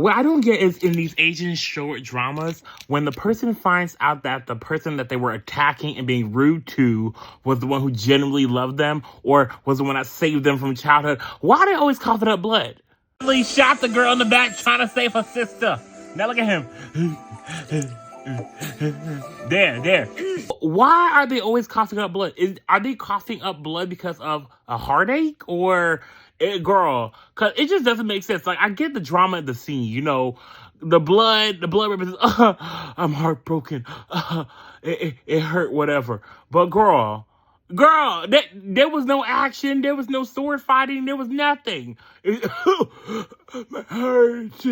What I don't get is in these Asian short dramas, when the person finds out that the person that they were attacking and being rude to was the one who genuinely loved them or was the one that saved them from childhood, why are they always coughing up blood? He shot the girl in the back trying to save her sister. Now look at him. There. Why are they always coughing up blood? Are they coughing up blood because of a heartache or girl? Cause it just doesn't make sense. Like I get the drama of the scene, you know, the blood represents. I'm heartbroken. It hurt, whatever. But girl, there was no action. There was no sword fighting. There was nothing. It hurts.